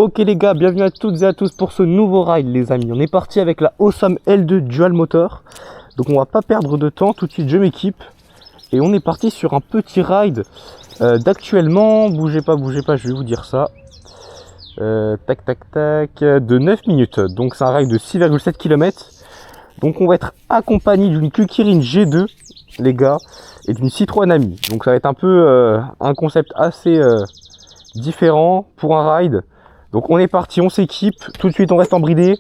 Ok les gars, bienvenue à toutes et à tous pour ce nouveau ride les amis. On est parti avec la Awesome L2 Dual Motor. Donc on va pas perdre de temps, tout de suite je m'équipe. Et on est parti sur un petit ride d'actuellement, bougez pas, je vais vous dire ça. Tac tac tac, de 9 minutes. Donc c'est un ride de 6,7 km. Donc on va être accompagné d'une Kukirin G2 les gars et d'une Citroën Ami. Donc ça va être un peu un concept assez différent pour un ride. Donc on est parti, on s'équipe, tout de suite on reste en bridé.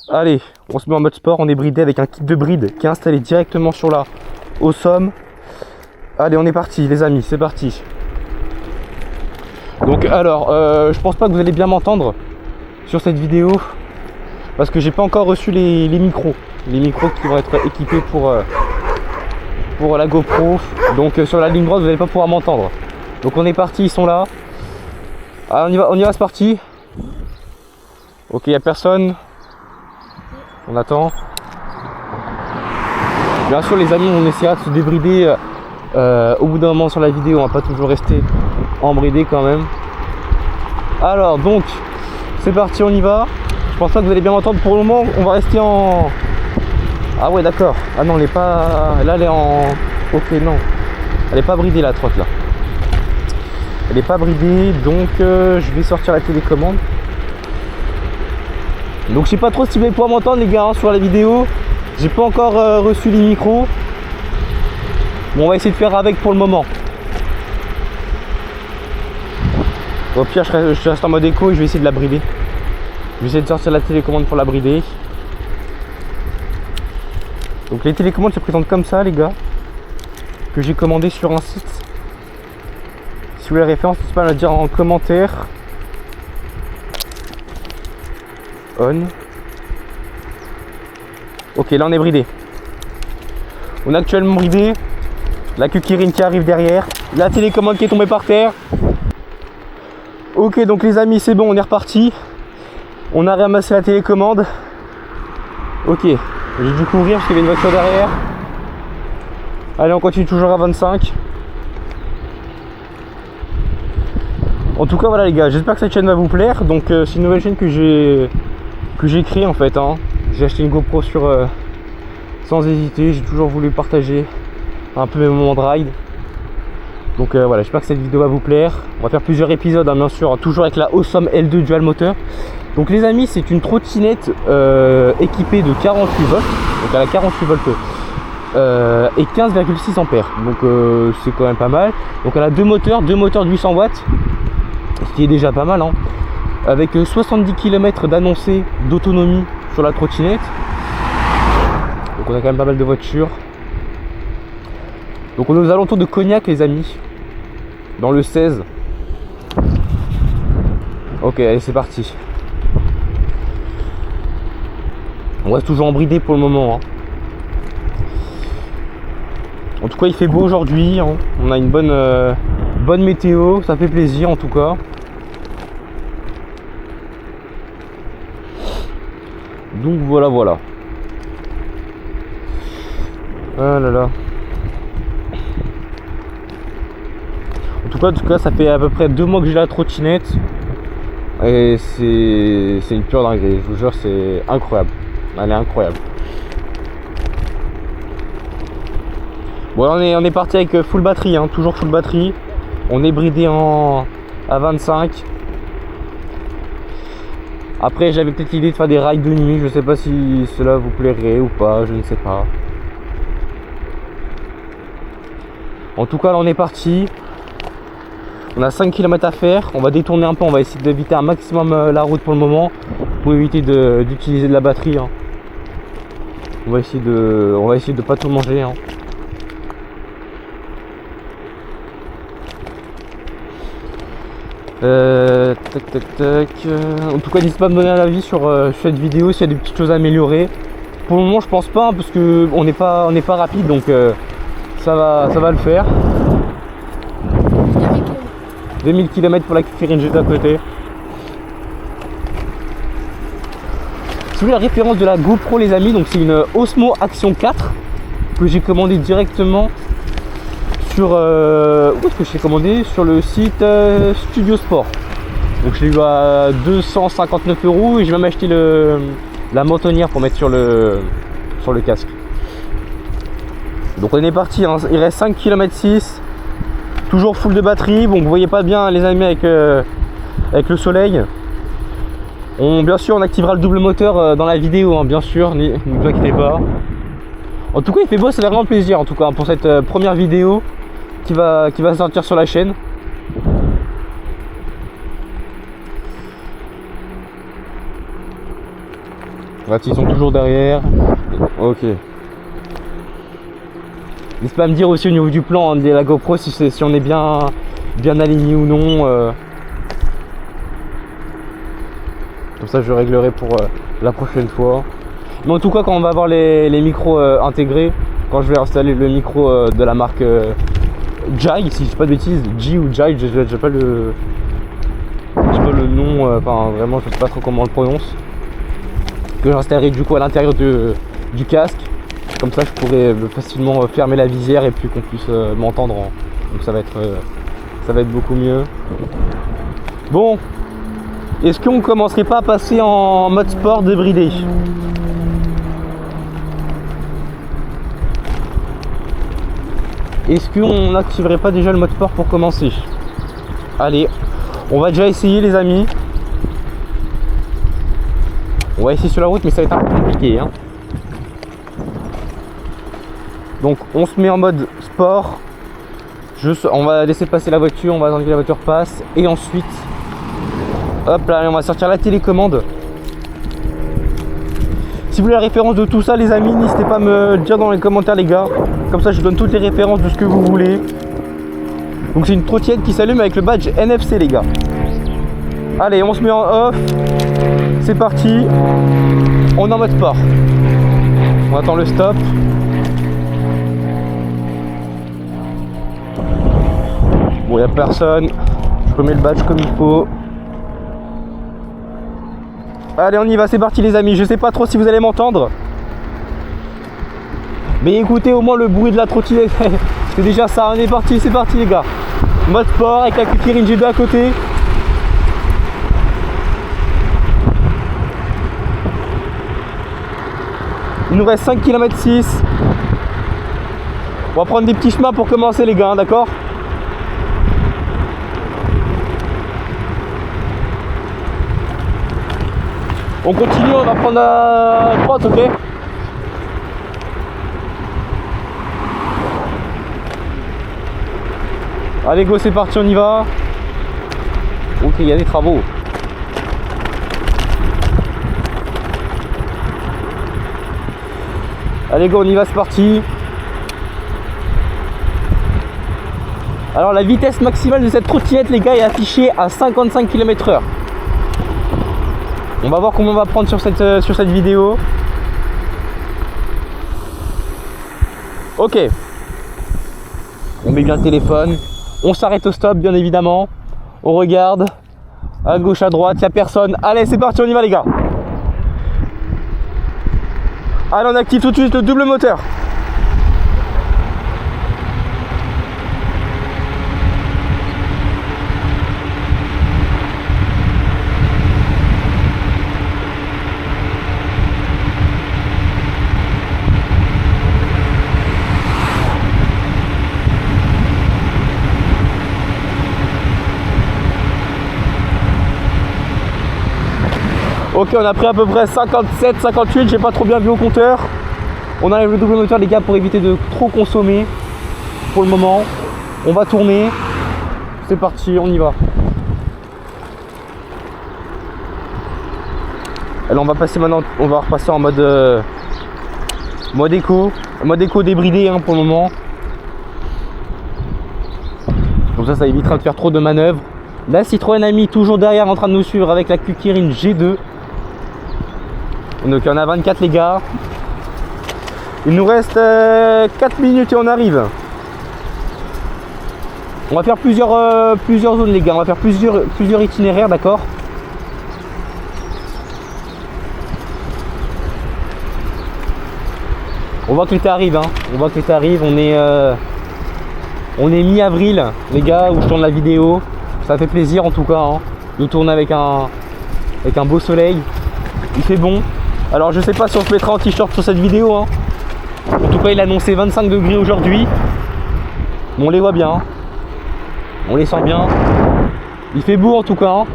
Allez, on se met en mode sport, on est bridé avec un kit de bride qui est installé directement sur la Awesome. Allez, on est parti les amis, c'est parti. Donc alors, je pense pas que vous allez bien m'entendre sur cette vidéo parce que j'ai pas encore reçu les micros. Les micros qui vont être équipés pour la GoPro. Donc sur la ligne droite vous n'allez pas pouvoir m'entendre. Donc on est parti, ils sont là. Ah, on y va, c'est parti. Ok, il n'y a personne. On attend. Bien sûr les amis, on essaiera de se débrider au bout d'un moment sur la vidéo. On va pas toujours rester embridé quand même. Alors donc, c'est parti, on y va. Je pense pas que vous allez bien m'entendre pour le moment. On va rester en... Ah ouais d'accord. Ah non, elle est pas... Là elle est en... Ok non. Elle est pas bridée la trotte là. Elle n'est pas bridée, donc je vais sortir la télécommande. Donc je sais pas trop si vous allez pouvoir m'entendre les gars sur la vidéo. J'ai pas encore reçu les micros. Bon, on va essayer de faire avec pour le moment. Au pire je reste en mode écho et je vais essayer de la brider. Je vais essayer de sortir la télécommande pour la brider. Donc les télécommandes se présentent comme ça les gars. Que j'ai commandé sur un site. Si vous voulez la référence, n'hésitez pas à le dire en commentaire. On. Ok, là on est bridé. On est actuellement bridé. La Kukirin qui arrive derrière. La télécommande qui est tombée par terre. Ok, donc les amis, c'est bon, on est reparti. On a ramassé la télécommande. Ok, j'ai dû courir parce qu'il y avait une voiture derrière. Allez, on continue toujours à 25. En tout cas voilà les gars, j'espère que cette chaîne va vous plaire. Donc c'est une nouvelle chaîne que j'ai créée en fait hein. J'ai acheté une GoPro sans hésiter, j'ai toujours voulu partager un peu mes moments de ride. Donc voilà, j'espère que cette vidéo va vous plaire. On va faire plusieurs épisodes hein, bien sûr, toujours avec la Awesome L2 Dual Motor. Donc les amis, c'est une trottinette équipée de 48 volts. Donc elle a 48 volts et 15,6 ampères. Donc c'est quand même pas mal. Donc elle a deux moteurs de 800 watts. Ce qui est déjà pas mal hein. Avec 70 km d'annoncé d'autonomie sur la trottinette. Donc on a quand même pas mal de voitures. Donc on est aux alentours de Cognac les amis. Dans le 16. Ok, allez c'est parti. On reste toujours en bridé pour le moment hein. En tout cas il fait beau aujourd'hui hein. On a une bonne météo, ça fait plaisir en tout cas. Donc voilà. Ah là là. En tout cas ça fait à peu près 2 mois que j'ai la trottinette. Et c'est une pure dinguerie, je vous jure, c'est incroyable. Elle est incroyable. Bon on est parti avec full batterie hein, toujours full batterie. On est bridé à 25. Après j'avais peut-être l'idée de faire des rides de nuit. Je sais pas si cela vous plairait ou pas, je ne sais pas. En tout cas là on est parti. On a 5 km à faire. On va détourner un peu, on va essayer d'éviter un maximum la route pour le moment. Pour éviter d'utiliser de la batterie hein. On va essayer de pas tout manger hein. Tac. En tout cas n'hésitez pas à me donner un avis sur cette vidéo s'il y a des petites choses à améliorer. Pour le moment je pense pas hein, parce que on n'est pas rapide donc ça va le faire. 2000 km pour la Kukirin G2 à côté. Si vous voulez la référence de la GoPro les amis, donc c'est une Osmo Action 4 que j'ai commandé directement sur où est-ce que j'ai commandé? Sur le site Studio Sport. Donc je l'ai eu à 259 € et je vais m'acheter la mentonnière pour mettre sur le casque. Donc on est parti, hein. Il reste 5 km 6, toujours full de batterie. Bon, vous voyez pas bien les amis avec le soleil. Bien sûr on activera le double moteur dans la vidéo, hein, bien sûr, ne vous inquiétez pas. En tout cas il fait beau, ça fait vraiment plaisir en tout cas pour cette première vidéo qui va sortir sur la chaîne. Voilà, ils sont toujours derrière. Ok. N'hésitez pas à me dire aussi au niveau du plan, hein, de la GoPro si on est bien aligné ou non. Comme ça je réglerai pour la prochaine fois. Mais en tout cas quand on va avoir les micros intégrés, quand je vais installer le micro de la marque Jai, si je dis pas de bêtises, J ou Jai, j'ai pas le nom, enfin vraiment je sais pas trop comment on le prononce, que j'installerai du coup à l'intérieur du casque. Comme ça je pourrais facilement fermer la visière et puis qu'on puisse m'entendre. Donc ça va être beaucoup mieux. Bon, est-ce qu'on commencerait pas à passer en mode sport débridé? Est-ce qu'on n'activerait pas déjà le mode sport pour commencer? Allez, on va déjà essayer les amis. On va essayer sur la route mais ça va être un peu compliqué, hein. Donc on se met en mode sport. On va laisser passer la voiture, on va attendre que la voiture passe et ensuite hop là, on va sortir la télécommande. Si vous voulez la référence de tout ça les amis, n'hésitez pas à me le dire dans les commentaires les gars. Comme ça je donne toutes les références de ce que vous voulez. Donc c'est une trottinette qui s'allume avec le badge NFC les gars. Allez, on se met en off. C'est parti. On est en mode sport. On attend le stop. Bon, il n'y a personne. Je remets le badge comme il faut. Allez, on y va, c'est parti les amis. Je sais pas trop si vous allez m'entendre. Mais écoutez au moins le bruit de la trottinette. C'est déjà ça, on est parti, c'est parti les gars. Mode sport avec la Quick G2 à côté. Il nous reste 5 km 6. On va prendre des petits chemins pour commencer les gars, hein, d'accord? On continue, on va prendre à droite, ok? Allez go, c'est parti, on y va. Ok, il y a des travaux. Allez go, on y va, c'est parti. Alors la vitesse maximale de cette trottinette les gars est affichée à 55 km/h. On va voir comment on va prendre sur cette vidéo. Ok. On met bien le téléphone. On s'arrête au stop bien évidemment. On regarde. À gauche, à droite, il n'y a personne. Allez, c'est parti, on y va les gars. Allez, on active tout de suite le double moteur. Ok, on a pris à peu près 57, 58, j'ai pas trop bien vu au compteur. On enlève le double moteur les gars pour éviter de trop consommer pour le moment. On va tourner. C'est parti, on y va. Alors on va passer maintenant, on va repasser en mode éco débridé hein, pour le moment. Comme ça évitera de faire trop de manœuvres. La Citroën Ami toujours derrière en train de nous suivre avec la Quick G2. Donc il y en a 24 les gars. Il nous reste 4 minutes et on arrive. On va faire plusieurs zones les gars. On va faire plusieurs itinéraires, d'accord. On voit que l'été arrive, hein. On voit que l'été arrive. On est mi-avril les gars où je tourne la vidéo. Ça fait plaisir en tout cas, hein. de tourner avec un beau soleil. Il fait bon. Alors je sais pas si on se mettra en t-shirt sur cette vidéo, hein. En tout cas il a annoncé 25 degrés aujourd'hui. On les voit bien, hein. On les sent bien. Il fait beau en tout cas, hein.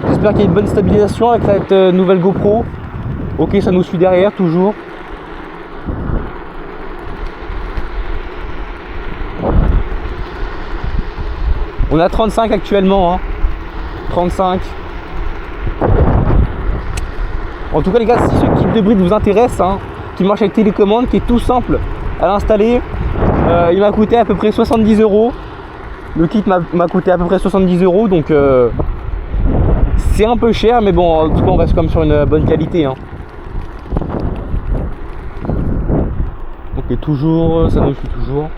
J'espère qu'il y a une bonne stabilisation avec cette nouvelle GoPro. Ok, ça nous suit derrière toujours. On a 35 actuellement, hein. 35. En tout cas les gars, si ce kit de bride vous intéresse, hein, qui marche avec télécommande, qui est tout simple à l'installer, il m'a coûté à peu près 70 €. Le kit m'a coûté à peu près 70 €, donc c'est un peu cher, mais bon, en tout cas on reste comme sur une bonne qualité, hein. Ok, toujours, ça nous suit toujours.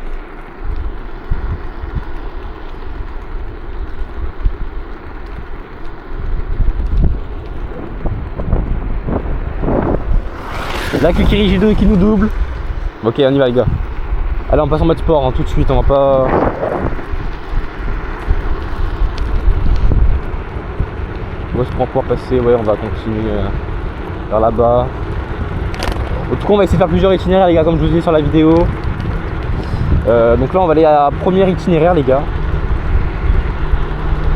La Kukiri G2 qui nous double. Ok, on y va les gars. Allez, on passe en mode sport, hein, tout de suite, on va pas... Où est-ce qu'on va pouvoir passer? Ouais, on va continuer vers là-bas. En tout cas, on va essayer de faire plusieurs itinéraires les gars, comme je vous disais sur la vidéo. Donc là, on va aller à la première itinéraire les gars.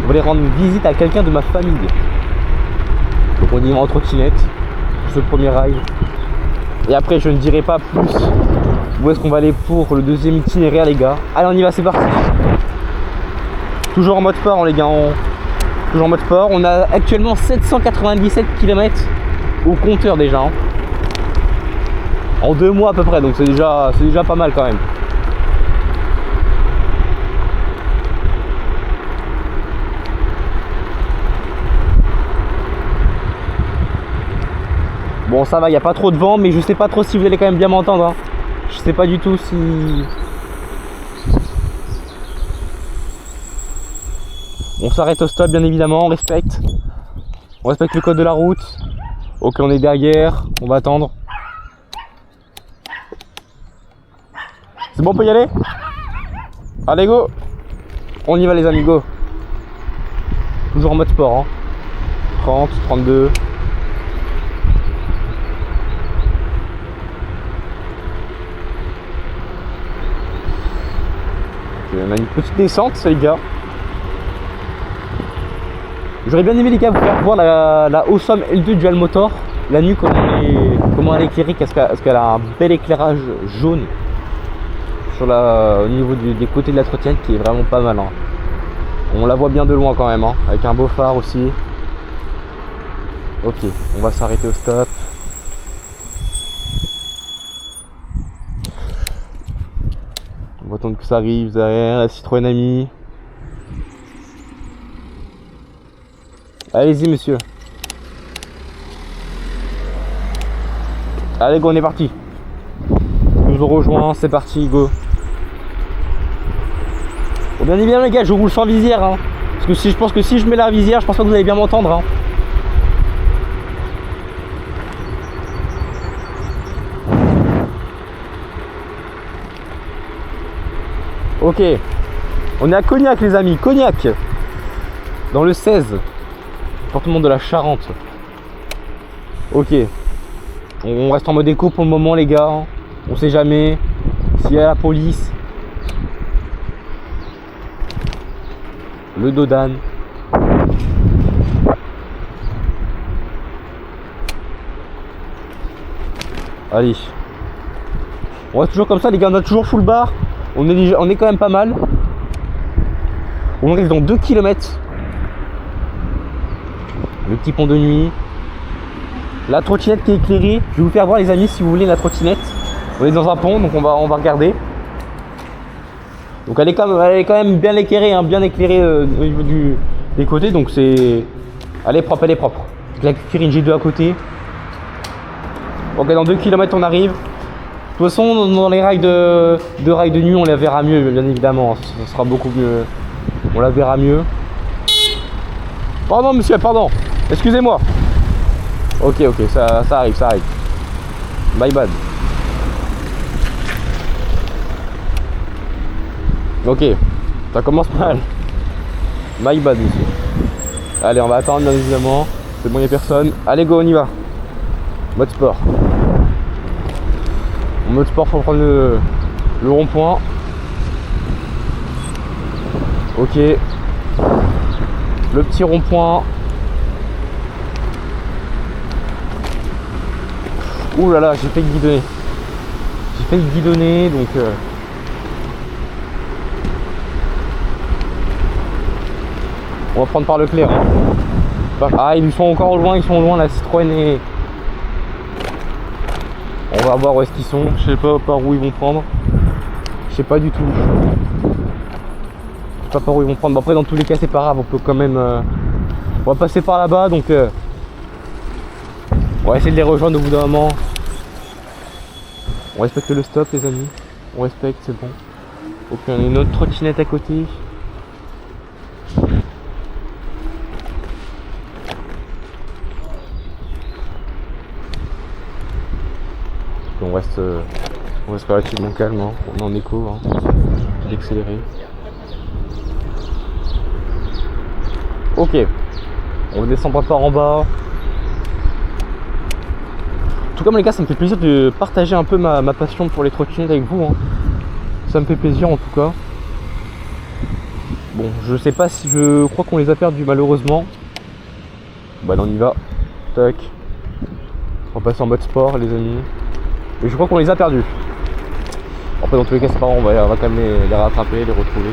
On va aller rendre visite à quelqu'un de ma famille. Donc on y va en trottinette pour ce premier ride. Et après je ne dirai pas plus où est-ce qu'on va aller pour le deuxième itinéraire les gars. Allez on y va, c'est parti. Toujours en mode sport les gars, toujours en mode sport. On a actuellement 797 km au compteur déjà, hein. En 2 mois à peu près, donc c'est déjà pas mal quand même. Bon ça va, il n'y a pas trop de vent, mais je sais pas trop si vous allez quand même bien m'entendre, hein. Je sais pas du tout si... On s'arrête au stop bien évidemment, on respecte. On respecte le code de la route. Ok, on est derrière, on va attendre. C'est bon, on peut y aller? Allez go! On y va les amis, go! Toujours en mode sport, hein. 30, 32... On a une petite descente les gars. J'aurais bien aimé les gars vous faire voir la Awesome L2 Dual Motor. La nuit comment elle est éclairée, parce qu'elle a un bel éclairage jaune sur au niveau des côtés de la trottinette qui est vraiment pas mal, hein. On la voit bien de loin quand même, hein, avec un beau phare aussi. Ok, on va s'arrêter au stop. On va attendre que ça arrive derrière la Citroën Ami. Allez-y monsieur. Allez go, on est parti. Je vous rejoins, c'est parti, go. Bon, bien évidemment les gars, je roule sans visière, hein. Parce que je pense que si je mets la visière, je pense pas que vous allez bien m'entendre, hein. Ok, on est à Cognac les amis, Cognac, dans le 16, département de la Charente. Ok, on reste en mode éco pour le moment les gars, on sait jamais s'il y a la police. Le Dodan. Allez, on reste toujours comme ça les gars, on a toujours full bar. On est quand même pas mal. On arrive dans 2 km. Le petit pont de nuit. La trottinette qui est éclairée. Je vais vous faire voir les amis si vous voulez la trottinette. On est dans un pont donc on va regarder. Donc elle est quand même bien éclairée, hein, bien éclairée au niveau des côtés. Donc elle est propre, elle est propre. La Kukiri G2 à côté. Ok, dans 2 km on arrive. De toute façon, dans les rails de nuit, on la verra mieux, bien évidemment. Ce sera beaucoup mieux. On la verra mieux. Pardon, monsieur, pardon. Excusez-moi. Ok, ça arrive, ça arrive. My bad. Ok, ça commence mal. My bad ici. Allez, on va attendre bien évidemment. C'est bon, il n'y a personne. Allez, go, on y va. Mode sport. En mode sport, faut prendre le rond-point. Ok. Le petit rond-point. Ouh là là, j'ai fait guidonner. J'ai fait guidonner, donc... On va prendre par le clair. Hein. Ah, ils sont encore loin, la Citroën et... On va voir où est-ce qu'ils sont. Je sais pas par où ils vont prendre. Je sais pas du tout. Je sais pas par où ils vont prendre. Bon, après, dans tous les cas, c'est pas grave. On peut quand même... On va passer par là-bas, donc... On va essayer de les rejoindre au bout d'un moment. On respecte le stop, les amis. On respecte, c'est bon. Ok, on a une autre trottinette à côté. On reste relativement calme, hein. On est en écho, hein. D'accélérer. Ok, on descend pas par en bas. En tout cas, les gars, ça me fait plaisir de partager un peu ma passion pour les trottinettes avec vous, hein. Ça me fait plaisir en tout cas. Bon, je sais pas si je crois qu'on les a perdus malheureusement. Bah, on y va. Tac. On va passer en mode sport, les amis. Et je crois qu'on les a perdus. Après, dans tous les cas, c'est pas grave, on va quand même les rattraper, les retrouver.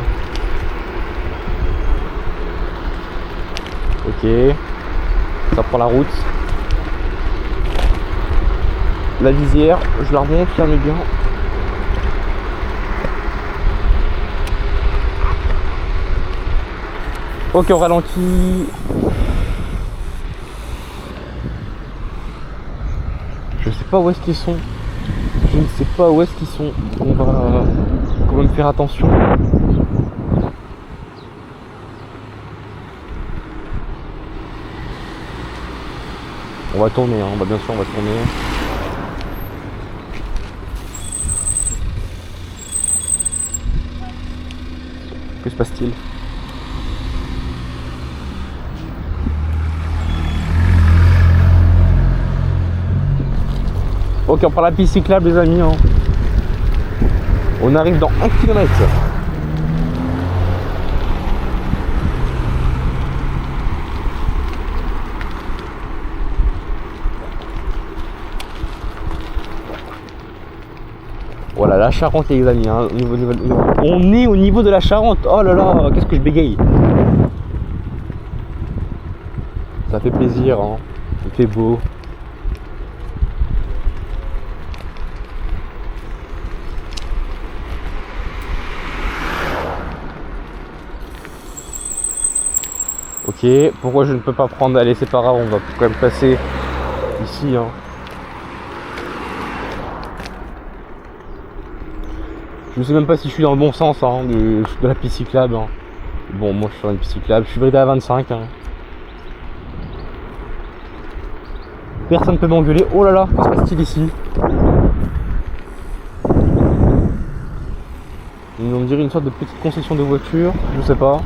Ok. Ça prend la route. La visière, je la remonte, ça met bien. Ok, on ralentit. Je sais pas où est-ce qu'ils sont. Je ne sais pas où est-ce qu'ils sont. On va quand même faire attention. On va tourner, hein. Bien sûr, on va tourner. Que se passe-t-il? Ok, on prend la piste cyclable, les amis, hein. On arrive dans 1 km. Voilà, la Charente, les amis, hein. On est au niveau de la Charente. Oh là là, qu'est-ce que je bégaye. Ça fait plaisir, hein. Il fait beau. Ok, pourquoi je ne peux pas prendre? Allez, c'est pas grave, on va quand même passer ici, hein. Je sais même pas si je suis dans le bon sens, hein, de la piste cyclable, hein. Bon, moi je suis sur une piste cyclable, je suis bridé à 25, hein. Personne ne peut m'engueuler. Oh là là, qu'est-ce qui se passe-t-il ici? On dirait une sorte de petite concession de voiture, je sais pas.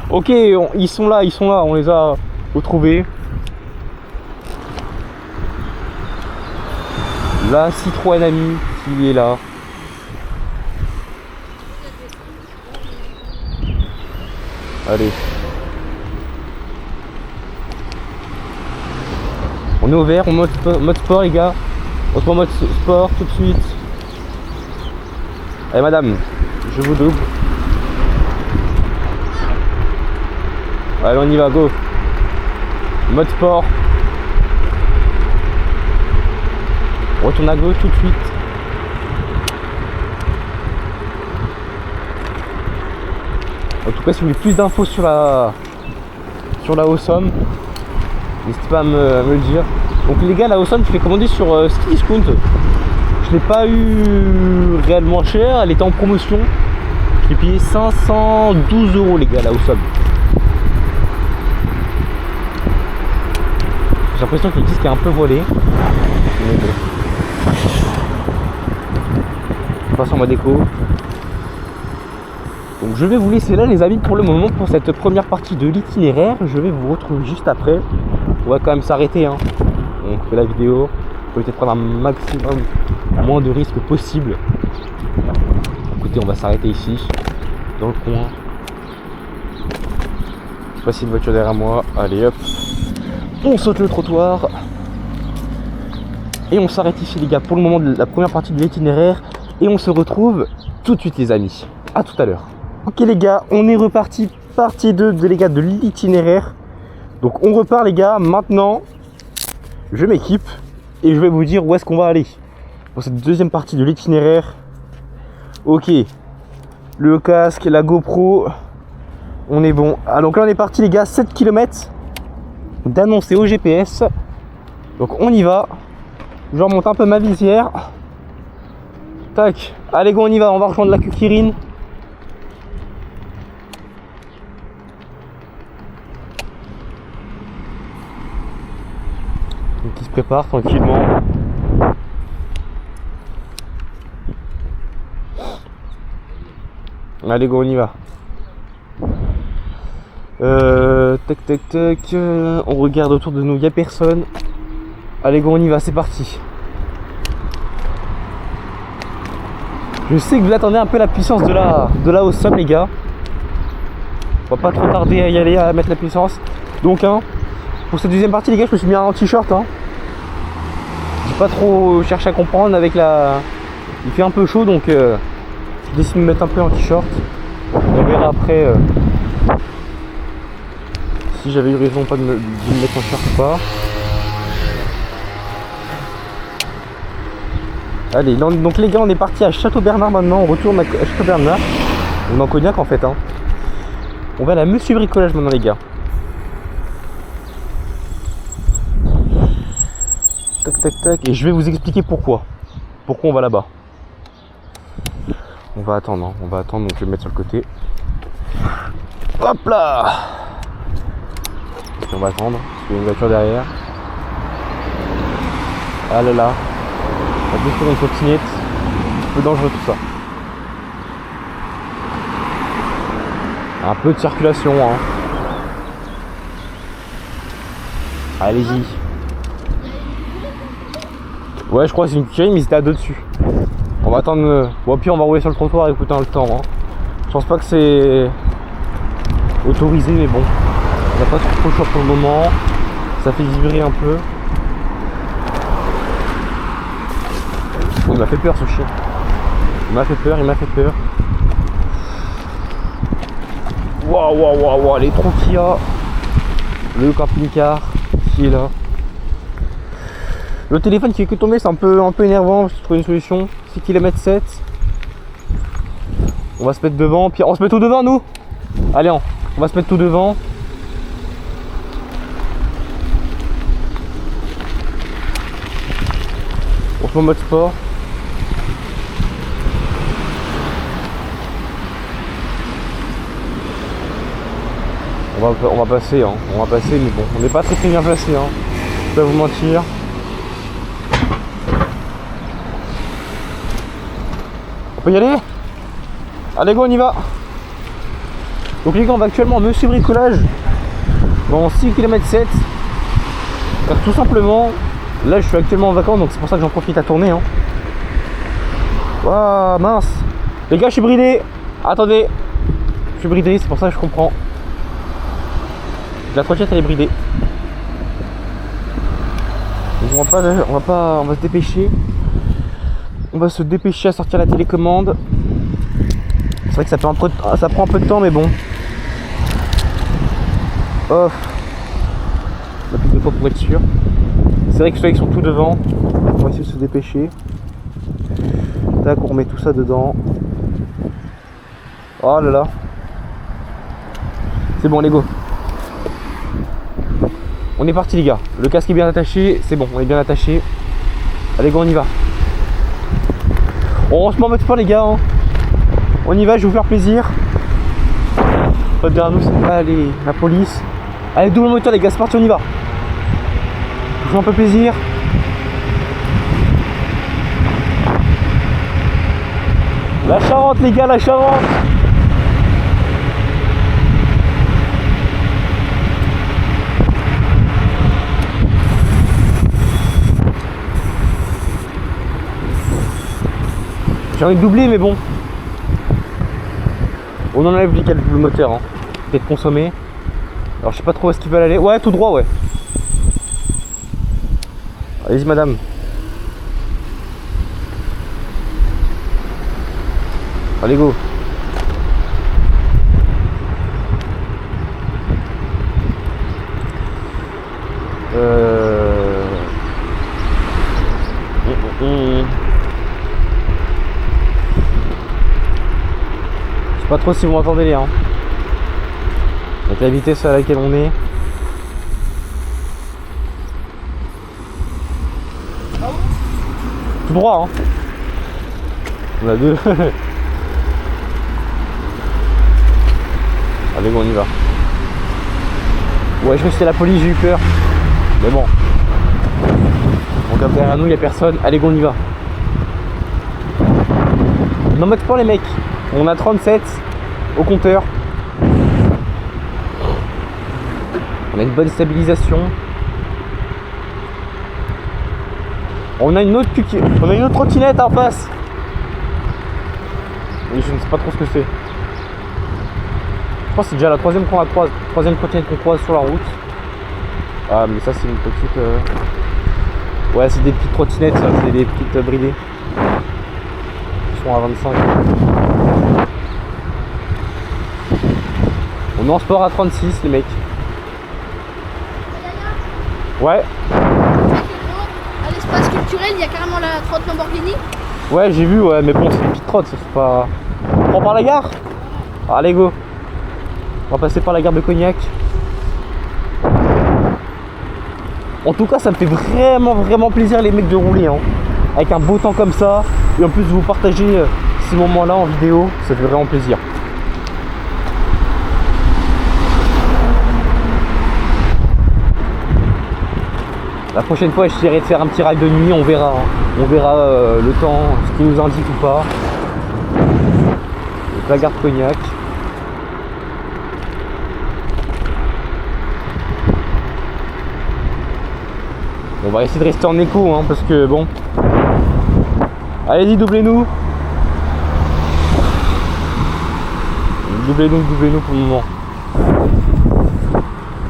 Ok, ils sont là, on les a retrouvés. La Citroën Ami qui est là. Allez. On est au vert, on mode sport, les gars. On se met en mode sport tout de suite. Allez, madame, je vous double. Allez, on y va, go. Mode sport. On retourne à gauche tout de suite. En tout cas, si vous voulez plus d'infos sur la Awesome, n'hésitez pas à me le dire. Donc les gars, la Awesome, je l'ai commandé sur Cdiscount. Je l'ai pas eu réellement cher, elle était en promotion. Je l'ai payé 512 € les gars, la Awesome. J'ai l'impression que le disque est un peu volé. On passe en mode éco. Donc je vais vous laisser là les amis pour le moment pour cette première partie de l'itinéraire. Je vais vous retrouver juste après. On va quand même s'arrêter hein. On fait la vidéo. Faut peut-être prendre un maximum, moins de risques possible. Écoutez, on va s'arrêter ici, dans le coin. Je sais pas si une voiture derrière moi. Allez hop. On saute le trottoir. Et on s'arrête ici les gars pour le moment de la première partie de l'itinéraire. Et on se retrouve tout de suite les amis. A tout à l'heure. Ok les gars, on est reparti, partie 2 de l'itinéraire. Donc on repart les gars, maintenant je m'équipe et je vais vous dire où est-ce qu'on va aller pour cette deuxième partie de l'itinéraire. Ok, le casque, la GoPro, on est bon. Ah, donc là on est parti les gars, 7 km d'annoncer au GPS. Donc on y va, je remonte un peu ma visière. Tac, allez go on y va, on va rejoindre la Kukirine. Donc il se prépare tranquillement. Allez go on y va. Tac tac tac. On regarde autour de nous, il n'y a personne. Allez go on y va, c'est parti. Je sais que vous attendez un peu la puissance de la Awesome les gars. On va pas trop tarder à y aller, à mettre la puissance. Donc hein, pour cette deuxième partie les gars, je me suis mis en t-shirt hein. J'ai pas trop cherché à comprendre avec la... Il fait un peu chaud donc je décide de me mettre un peu en t-shirt. On verra après si j'avais eu raison pas de me mettre en t-shirt ou pas. Allez, donc les gars, on est parti à Château-Bernard maintenant, on retourne à Château-Bernard. On est en Cognac en fait hein. On va à la Monsieur Bricolage maintenant les gars. Tac tac tac, et je vais vous expliquer pourquoi on va là-bas. On va attendre hein. On va attendre, donc je vais me mettre sur le côté. Hop là. Et on va attendre, parce qu'il y a une voiture derrière. Ah là là. On va sur une trottinette, un peu dangereux tout ça. Un peu de circulation hein. Allez-y. Ouais je crois que c'est une Kukirine mais ils étaient à deux dessus. On va attendre. Bon puis on va rouler sur le trottoir écoutant le temps hein. Je pense pas que c'est autorisé mais bon. On n'a pas trop le choix pour le moment. Ça fait vibrer un peu. Il m'a fait peur ce chien. Il m'a fait peur. Waouh, waouh, waouh, waouh, les trous qu'il y a. Le camping-car qui est là. Le téléphone qui fait que tomber, c'est un peu énervant. Je trouve une solution. 6 km 7. On va se mettre devant. Puis on se met tout devant nous. Allez, on va se mettre tout devant. On se met en mode sport. On va passer, hein. On va passer, mais bon, on n'est pas très bien placé, hein. Je vais pas vous mentir. On peut y aller? Allez go, on y va. Donc les gars, on va actuellement à Monsieur Bricolage dans 6 km 7. Car tout simplement, là je suis actuellement en vacances, donc c'est pour ça que j'en profite à tourner, hein. Waouh, mince. Les gars, je suis bridé. Attendez. Je suis bridé, c'est pour ça que je comprends. La trottinette elle est bridée. Donc on va se dépêcher. On va se dépêcher à sortir la télécommande. C'est vrai que ça prend un peu de temps mais bon. Oh. On a plus de fois pour être sûr. C'est vrai que ceux qui sont tout devant. On va essayer de se dépêcher. Tac, on remet tout ça dedans. Oh là là. C'est bon, les go. On est parti les gars, le casque est bien attaché, c'est bon, on est bien attaché. Allez go, on y va. On se met en mode sport les gars hein. On y va, je vais vous faire plaisir. Derrière nous, allez, la police. Allez, double moteur les gars, c'est parti, on y va. Je vous fais un peu plaisir. La Charente les gars, la Charente. J'ai envie de doubler, mais bon. On en enlève le moteur, hein. Peut-être consommé. Alors je sais pas trop où est-ce qu'ils veulent aller. Ouais, tout droit, ouais. Allez-y, madame. Allez, go. Je sais pas trop si vous m'entendez les, hein. Avec la vitesse à laquelle on est. Tout droit, hein. On a deux. Allez, bon, on y va. Ouais, je restais la police, j'ai eu peur. Mais bon. Donc derrière nous, il n'y a personne. Allez, go, on y va. Non, mode sport, les mecs. On a 37 au compteur. On a une bonne stabilisation. On a une autre trottinette en face. Et je ne sais pas trop ce que c'est. Je pense que c'est déjà la troisième trottinette qu'on croise sur la route. Ah, mais ça c'est une petite... Ouais, c'est des petites trottinettes, ça, c'est des petites bridées. Ils sont à 25. On est en sport à 36, les mecs. Ouais. À l'espace culturel, il y a carrément la trotte Lamborghini. Ouais, j'ai vu, ouais, mais bon, c'est une petite trotte, c'est pas... On prend par la gare. Allez, go. On va passer par la gare de Cognac. En tout cas, ça me fait vraiment plaisir, les mecs, de rouler, hein. Avec un beau temps comme ça. Et en plus, de vous partager ces moments-là en vidéo, ça fait vraiment plaisir. La prochaine fois, j'essaierai de faire un petit ride de nuit, on verra. Hein. On verra le temps, ce qu'il nous indique ou pas. Donc, la gare de Cognac. On va essayer de rester en écho, hein, parce que bon. Allez-y, doublez-nous. Doublez-nous pour le moment.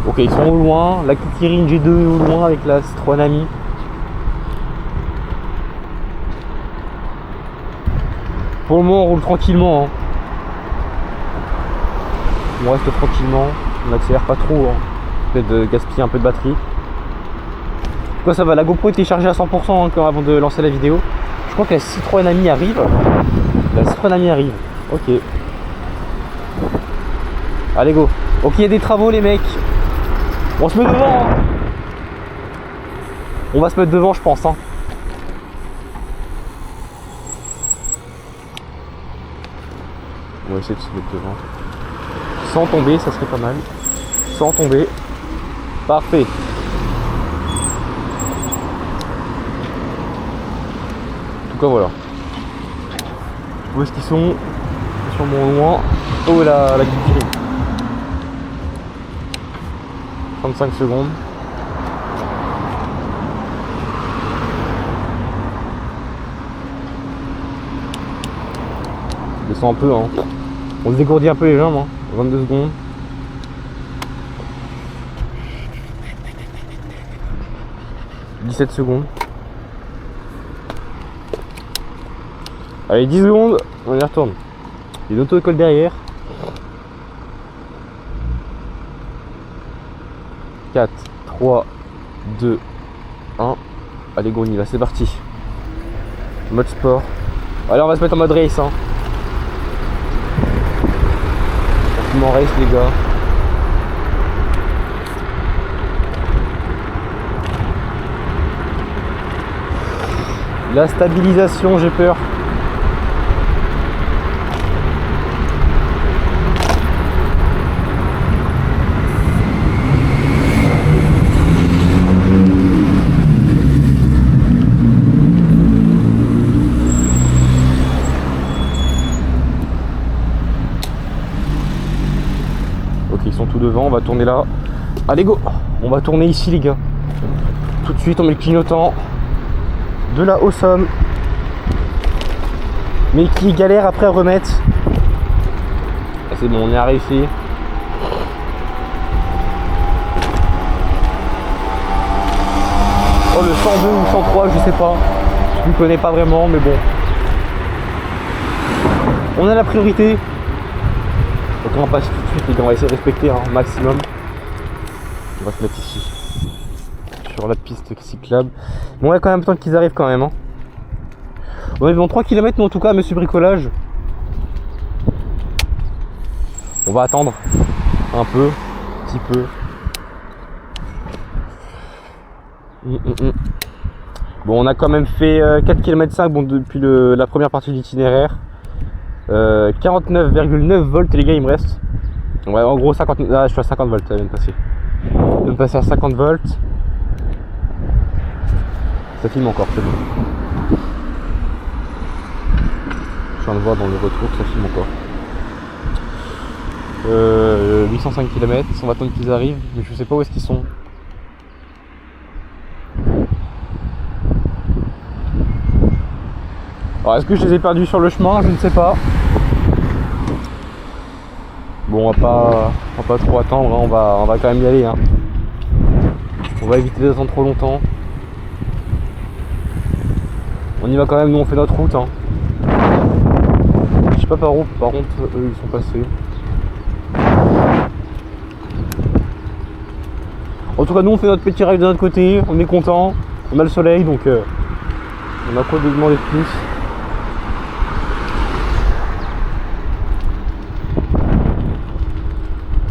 Ok, ils sont au loin. La Kirin G2 est au loin avec la Citroën Ami. Pour le moment, on roule tranquillement. Hein. On reste tranquillement. On n'accélère pas trop. Hein. Peut-être de gaspiller un peu de batterie. Quoi, ça va, la GoPro était chargée à 100% encore avant de lancer la vidéo. Je crois que la Citroën Ami arrive. La Citroën Ami arrive. Ok. Allez, go. Ok, il y a des travaux, les mecs. On se met devant. Hein. On va se mettre devant, je pense. Hein. On va essayer de se mettre devant. Sans tomber, ça serait pas mal. Sans tomber. Parfait. Voilà. Où est-ce qu'ils sont? Sûrement loin. Oh, la Kirin. 35 secondes. Je descends un peu, hein. On se dégourdit un peu les jambes, hein. 22 secondes. « 17 secondes. Allez, 10 secondes, on y retourne. Il y a une auto-école derrière. 4, 3, 2, 1. Allez, go, on y va, c'est parti. Mode sport. Allez, on va se mettre en mode race. Hein. Tranquillement race, les gars. La stabilisation, j'ai peur. Ils sont tout devant, on va tourner là. Allez, go. On va tourner ici, les gars. Tout de suite, on met le clignotant de la Awesome. mais qui galère après à remettre. Ah, c'est bon, on y a réussi. Oh, le 102 ou 103, je sais pas. Je ne connais pas vraiment, mais bon. On a la priorité. Donc on passe tout de suite, les gars, on va essayer de respecter un maximum. On va se mettre ici. Sur la piste cyclable. Bon, on a quand même temps qu'ils arrivent quand même. Hein. On est dans 3 km, nous en tout cas, monsieur Bricolage. On va attendre un peu, un petit peu. Bon, on a quand même fait 4 km 5 bon, depuis la première partie de l'itinéraire. 49,9 volts les gars, il me reste. Ouais, en gros 50. Ah, je suis à 50 volts, ça vient de passer. Je viens de passer à 50 volts. Ça filme encore, c'est bon. Je viens de voir dans le retour que ça filme encore. 805 km, on va attendre qu'ils arrivent, mais je sais pas où est-ce qu'ils sont. Alors est-ce que je les ai perdus sur le chemin? Je ne sais pas. Bon, on va pas trop attendre, hein. on va quand même y aller. Hein. On va éviter d'attendre trop longtemps. On y va quand même, nous on fait notre route. Hein. Je sais pas par où, par contre, eux ils sont passés. En tout cas, nous on fait notre petit ride de notre côté, on est content, on a le soleil donc on a quoi de demander de plus.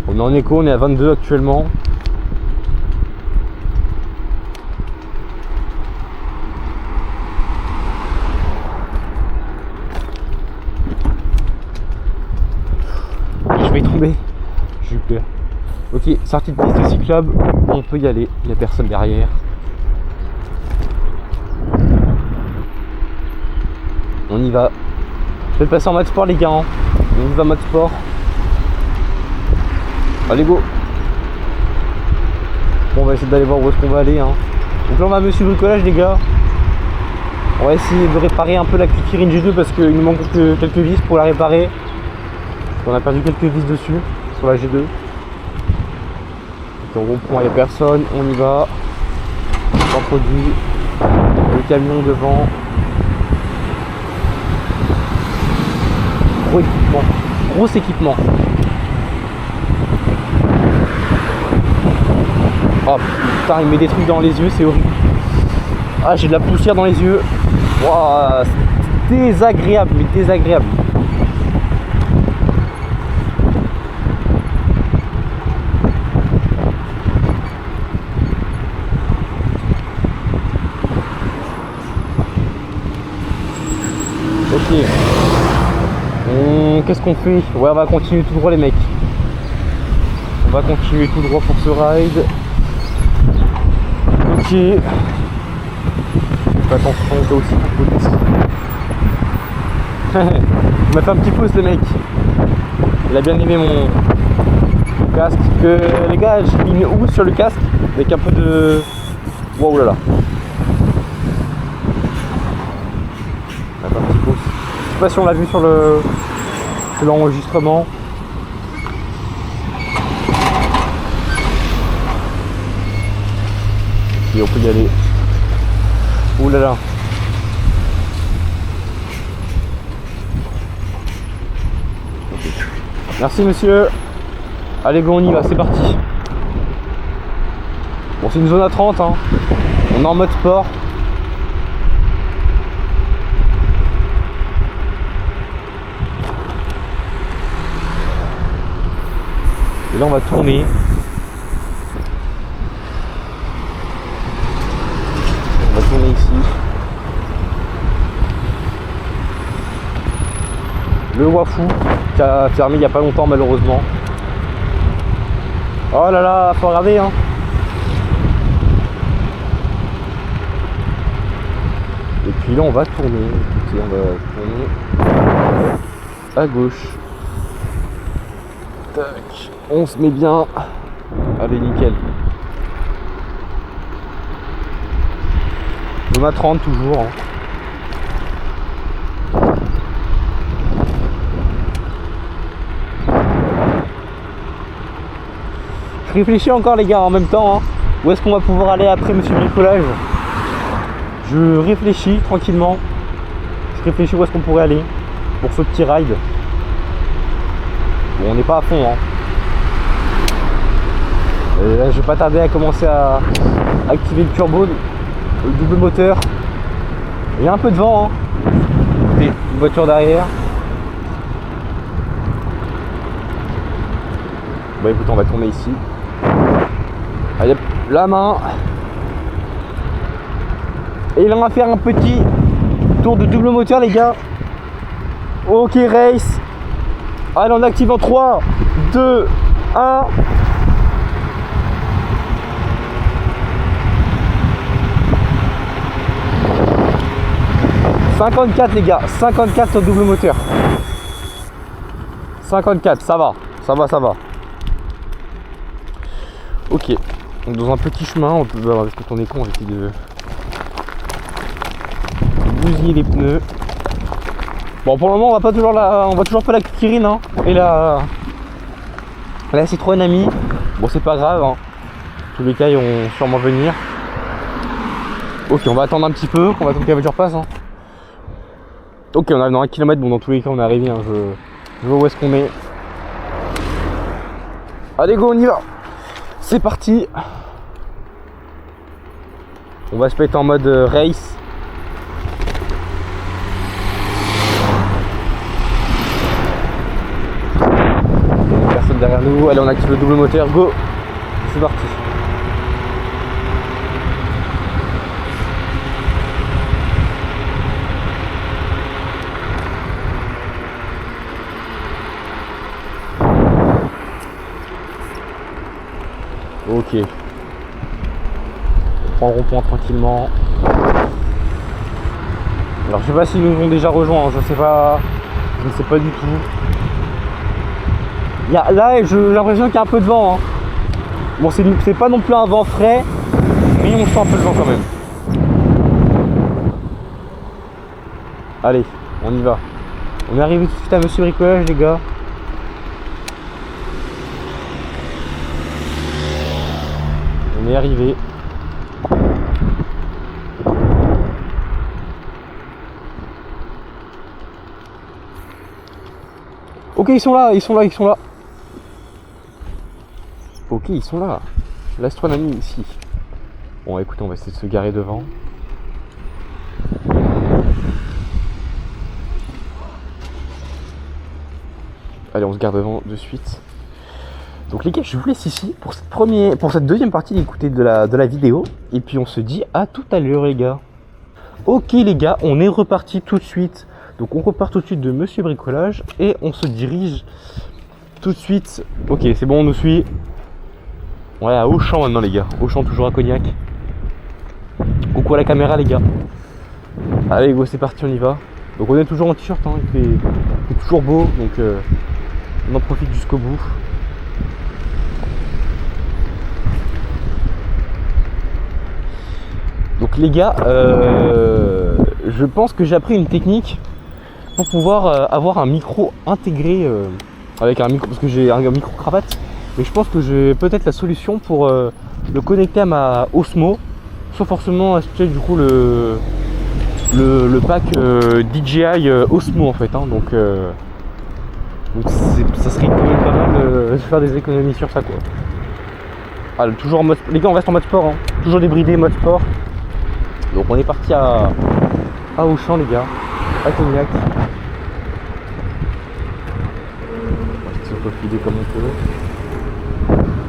On est en écho, on est à 22 actuellement. Je vais tomber, j'ai eu peur. Ok, sortie de piste cyclable, on peut y aller, il n'y a personne derrière. On y va. Je vais passer en mode sport les gars, hein. On y va en mode sport. Allez go. Bon, on va essayer d'aller voir où est-ce qu'on va aller. Hein. Donc là on va à Monsieur Bricolage les gars. On va essayer de réparer un peu la Quick G2 parce qu'il nous manque quelques vis pour la réparer. On a perdu quelques vis dessus, sur la G2. Donc on reprend, il n'y a personne, on y va. On produit le camion devant. Gros équipement, gros équipement. Oh putain, il met des trucs dans les yeux, c'est horrible. Ah, j'ai de la poussière dans les yeux. Waouh, c'est désagréable, mais désagréable. Ok. Qu'est-ce qu'on fait? Ouais, on va continuer tout droit les mecs. On va continuer tout droit pour ce ride. Ok. Fais attention, toi aussi police. Il m'a fait un petit pouce le mec. Il a bien aimé mon casque. Que les gars, j'ai mis une housse sur le casque avec un peu de. Waouh là là. Il m'a fait un petit pouce. Je sais pas si on l'a vu sur l'enregistrement. Et on peut y aller. Ouh là là. Merci monsieur. Allez go, on y va, c'est parti. Bon, c'est une zone à 30 hein. On est en mode sport. Et là on va tourner. On va tourner ici. Le Wafou qui a fermé il n'y a pas longtemps malheureusement. Oh là là, faut regarder hein. Et puis là on va tourner. Écoutez, on va tourner à gauche. Tac. On se met bien. Allez nickel. On a 30 toujours. Hein. Je réfléchis encore les gars en même temps, hein. Où est-ce qu'on va pouvoir aller après Monsieur Bricolage? Je réfléchis tranquillement. Je réfléchis où est-ce qu'on pourrait aller pour ce petit ride. Bon, on n'est pas à fond, hein. Et là, je vais pas tarder à commencer à activer le turbo, le double moteur. Il y a un peu de vent, hein. Et une voiture derrière. Bon écoute, on va tourner ici. Allez, la main. Et là on va faire un petit tour de double moteur les gars. Ok race. Allez on active en 3, 2, 1. « 54 les gars, 54 sur double moteur. 54, ça va, ça va, ça va. Ok, donc dans un petit chemin, on peut, parce que on est con, j'essaie de bousiller les pneus. Bon pour le moment on va pas toujours on va toujours pas la Kirin hein, et la Citroën Ami. Bon c'est pas grave, hein. Tous les cas ils vont sûrement venir. Ok on va attendre un petit peu, on va attendre que la voiture passe hein. Ok on arrive dans 1 km, bon dans tous les cas on est arrivé, hein. Je vois où est-ce qu'on est. Allez go on y va. C'est parti. On va se mettre en mode race. Personne derrière nous. Allez on active le double moteur, go. C'est parti. Ok. On prend le rond-point tranquillement. Alors je sais pas s'ils nous ont déjà rejoints, hein. Je sais pas du tout. Là j'ai l'impression qu'il y a un peu de vent. Hein. Bon c'est pas non plus un vent frais, mais on sent un peu de vent quand même. Allez, on y va. On est arrivé tout de suite à Monsieur Bricolage les gars. On est arrivé. Ok ils sont là. Ok ils sont là. L'astronomie ici. Bon écoutez on va essayer de se garer devant. Allez on se gare devant de suite. Donc les gars, je vous laisse ici pour cette deuxième partie d'écouter de la vidéo. Et puis on se dit à tout à l'heure les gars. Ok les gars, on est reparti tout de suite. Donc on repart tout de suite de Monsieur Bricolage. Et on se dirige tout de suite. Ok c'est bon on nous suit. Ouais à Auchan maintenant les gars. Auchan toujours à Cognac. Coucou à la caméra les gars. Allez go c'est parti on y va. Donc on est toujours en t-shirt hein, il fait toujours beau. Donc on en profite jusqu'au bout. Donc les gars, je pense que j'ai appris une technique pour pouvoir avoir un micro intégré avec un micro, parce que j'ai un micro cravate, mais je pense que j'ai peut-être la solution pour le connecter à ma Osmo, sans forcément acheter du coup le pack DJI Osmo en fait, hein, donc ça serait quand même pas mal de faire des économies sur ça quoi. Ah, toujours en mode, les gars on reste en mode sport, hein, toujours débridé mode sport. Donc on est parti à Auchan les gars, à Cognac. On va essayer de se profiler comme on peut.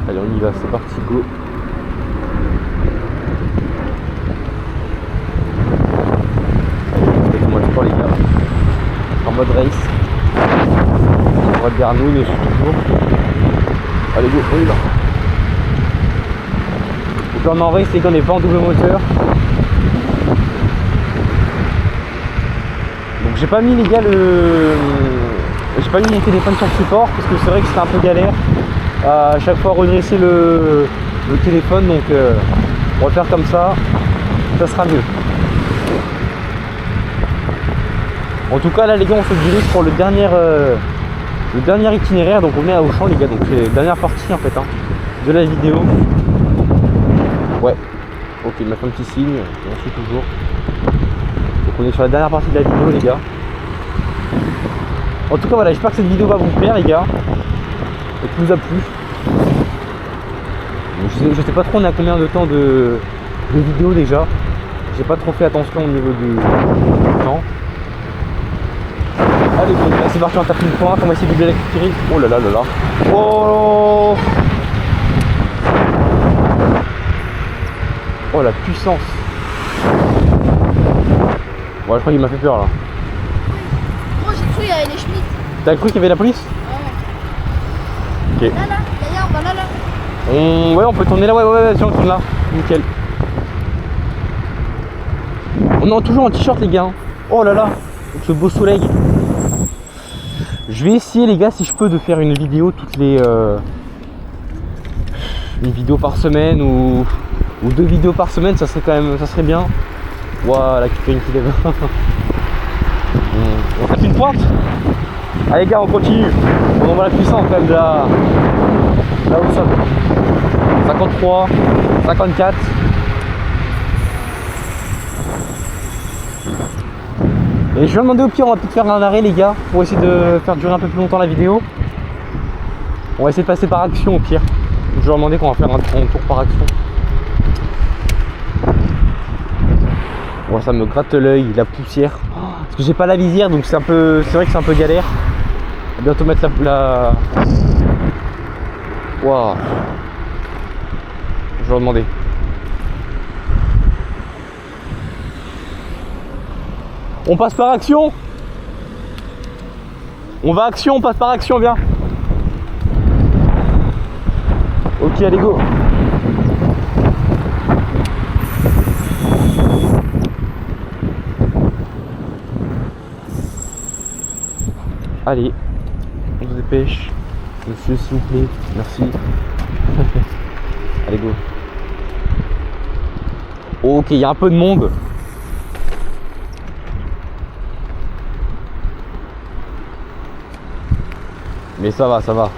Allez on y va, c'est parti, go. Allez, en mode sport les gars, en mode race. On va derrière nous, mais je suis toujours. Allez go, on y va. Donc là on est en race les gars, on n'est pas en double moteur. Donc j'ai pas mis les gars j'ai pas mis mon téléphone sur le support parce que c'est vrai que c'était un peu galère à chaque fois redresser le téléphone, donc on va le faire comme ça sera mieux. En tout cas là les gars on se dirige pour le dernier itinéraire, donc on est à Auchan les gars, donc c'est la dernière partie en fait hein. de la vidéo. Ouais, ok, il m'a fait un petit signe, on suit toujours. Donc on est sur la dernière partie de la vidéo les gars. En tout cas voilà, j'espère que cette vidéo va vous plaire les gars. Et qu'il vous a plu. Je sais pas trop on a combien de temps de vidéo déjà. J'ai pas trop fait attention au niveau du temps. Allez bon, là c'est parti, on tape une pointe, on va essayer de doubler l'électrique. Oh là là là là. Oh, oh la puissance. Bon je crois qu'il m'a fait peur là. Moi j'ai cru qu'il y avait les Schmitt. T'as cru qu'il y avait la police? Ouais. Ok. Là, d'ailleurs, on va là. Ouais on peut tourner là, ouais, si on tourne là. Nickel. On est toujours en t-shirt les gars. Oh là là, avec ce beau soleil. Je vais essayer les gars si je peux de faire une vidéo toutes les une vidéo par semaine ou 2 vidéos par semaine, ça serait quand même, ça serait bien. Waouh la Kipling qui lève. On tape une pointe. Allez les gars on continue. On voit la puissance quand même de la Awesome. 53, 54. Et je vais demander au pire, on va peut-être faire un arrêt les gars, pour essayer de faire durer un peu plus longtemps la vidéo. On va essayer de passer par action au pire. Je vais leur demander qu'on va faire un tour par action. Bon, ça me gratte l'œil, la poussière. Parce que j'ai pas la visière donc c'est vrai que c'est un peu galère. On va bientôt mettre la... Waouh. Je vais leur demander. On passe par action. On va action, on passe par action, viens. Ok, allez go. Allez, on se dépêche. Monsieur, s'il vous plaît, merci. Allez go. Ok, il y a un peu de monde. Mais ça va, ça va.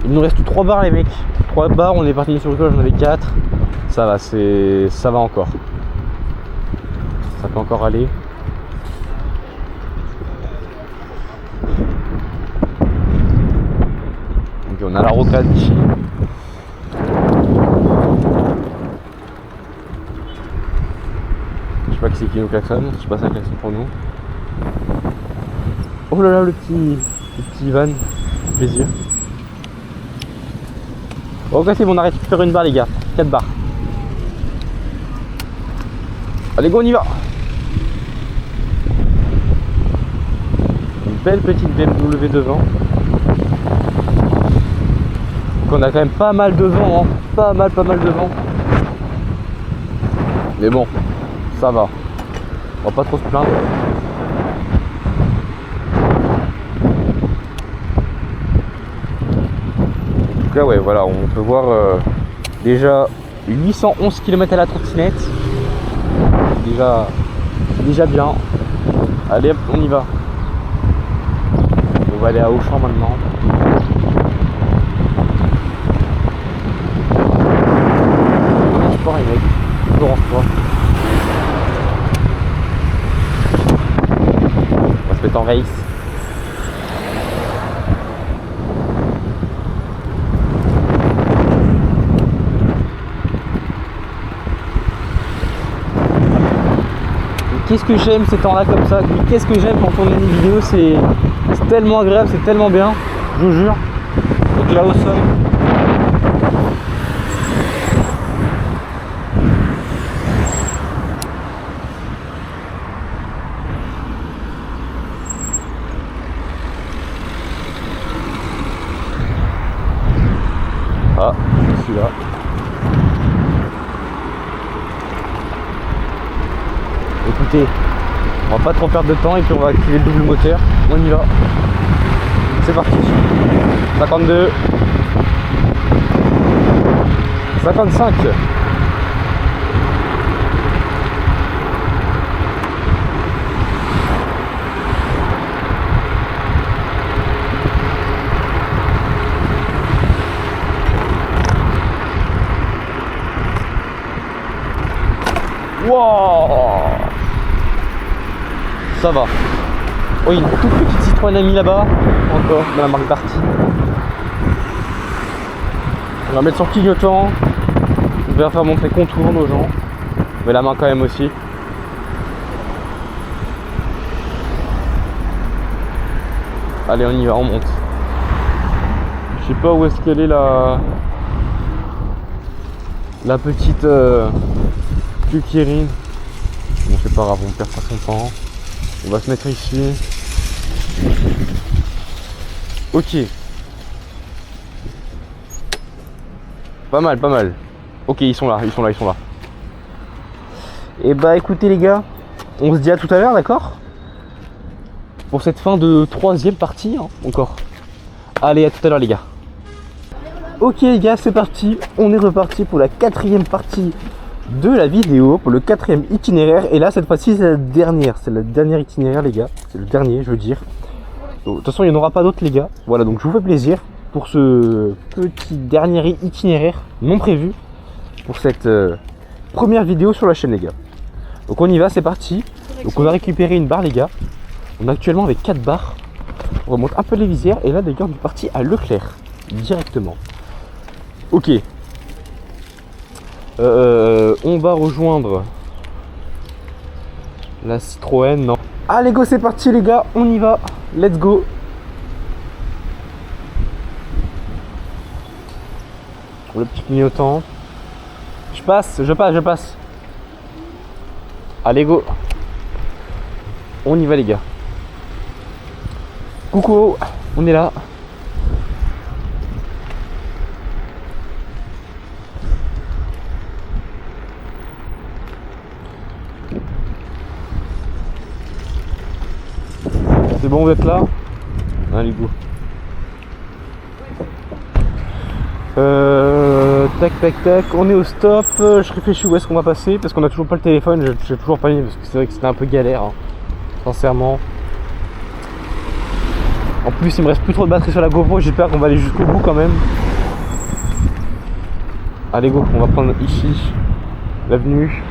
Il nous reste 3 barres les mecs. 3 barres, on est parti sur le toit, j'en avais 4. Ça va, ça va encore. Ça peut encore aller. Ok, on a la rocade ici. Je sais pas qui c'est qui nous klaxonne, je sais pas si c'est un klaxon pour nous. Oh là là, le petit van, plaisir. Ok c'est bon, on arrête de faire une barre les gars, 4 barres. Allez go, on y va. Une belle petite BMW devant. Donc on a quand même pas mal de vent, hein. Pas mal de vent. Mais bon, ça va. On va pas trop se plaindre. En tout cas ouais voilà, on peut voir déjà 811 km à la trottinette. Déjà bien. Allez hop, on y va. On va aller à Auchan maintenant. En sport les mecs, toujours en sport. On va se mettre en race. Qu'est-ce que j'aime ces temps là comme ça, qu'est-ce que j'aime quand on tourne une vidéo, c'est tellement agréable, c'est tellement bien, je vous jure. Donc là Awesome. Ah, je suis là. Écoutez, on va pas trop perdre de temps et puis on va activer le double moteur. On y va. C'est parti. 52. 55. Wow. Ça va. Oh, une toute petite Citroën Ami là-bas. Encore, de la marque Darty. On va mettre sur clignotant. Je vais faire montrer qu'on tourne aux gens. Mais la main quand même aussi. Allez, on y va, on monte. Je sais pas où est-ce qu'elle est la petite Kukirine. Bon, c'est pas grave, on perd pas son temps. On va se mettre ici. Ok. Pas mal, pas mal. Ok, ils sont là. Et bah écoutez les gars, on se dit à tout à l'heure, d'accord? Pour cette fin de 3e partie, hein, encore. Allez, à tout à l'heure les gars. Ok les gars, c'est parti. On est reparti pour la 4e partie de la vidéo, pour le 4e itinéraire. Et là, cette fois-ci, c'est la dernière. C'est le dernier itinéraire les gars. C'est le dernier, je veux dire. Donc, de toute façon, il n'y en aura pas d'autres les gars. Voilà, donc je vous fais plaisir pour ce petit dernier itinéraire non prévu pour cette première vidéo sur la chaîne les gars. Donc on y va, c'est parti. Donc on va récupérer une barre les gars. On est actuellement avec 4 barres. On remonte un peu les visières et là les gars on est parti à Leclerc directement. Ok. On va rejoindre la Citroën. Non. Allez go, c'est parti les gars, on y va. Let's go. Le petit clignotant. Je passe. Allez go. On y va les gars. Coucou, on est là. C'est bon, vous êtes là? Allez go. Tac, on est au stop. Je réfléchis où est-ce qu'on va passer parce qu'on a toujours pas le téléphone. J'ai toujours pas mis parce que c'est vrai que c'était un peu galère, hein, sincèrement. En plus, il me reste plus trop de batterie sur la GoPro. J'espère qu'on va aller jusqu'au bout quand même. Allez, go, on va prendre ici l'avenue.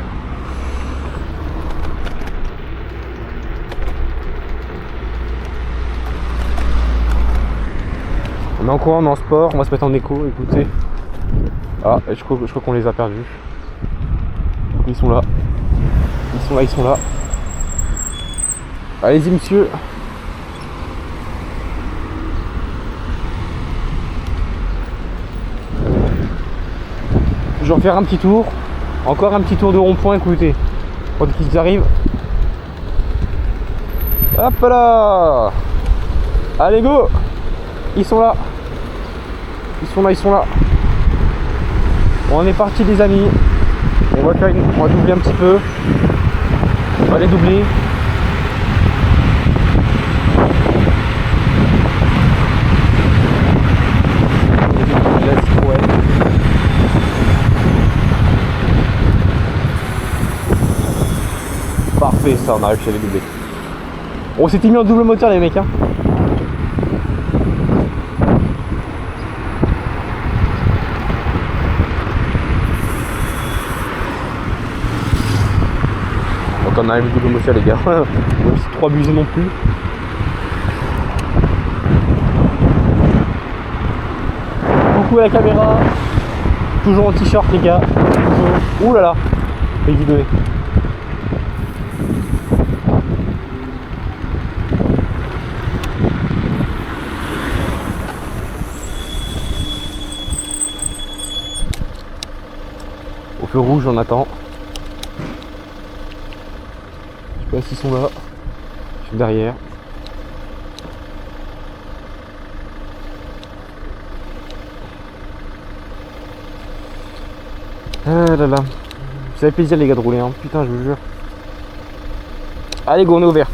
On est en courant, on est en sport, on va se mettre en écho, écoutez. Ah, je crois qu'on les a perdus. Ils sont là. Ils sont là. Allez-y, monsieur. Je vais refaire un petit tour. Encore un petit tour de rond-point, écoutez. Quand ils arrivent. Hop là. Allez, go. Ils sont là. Ils sont là. On est parti les amis. On va doubler un petit peu. On va les doubler. Parfait, ça, on a réussi à les doubler. On s'était mis en double moteur les mecs, hein. Donc on arrive au double moteur les gars. On va pas trop abuser non plus. Coucou à la caméra. Toujours en t-shirt les gars. Ouh là là. Les vidéos. Au feu rouge on attend. Je sais pas s'ils sont là. Je suis derrière. Ah là là. Ça fait plaisir les gars de rouler, hein. Putain je vous jure. Allez go, on est ouvert.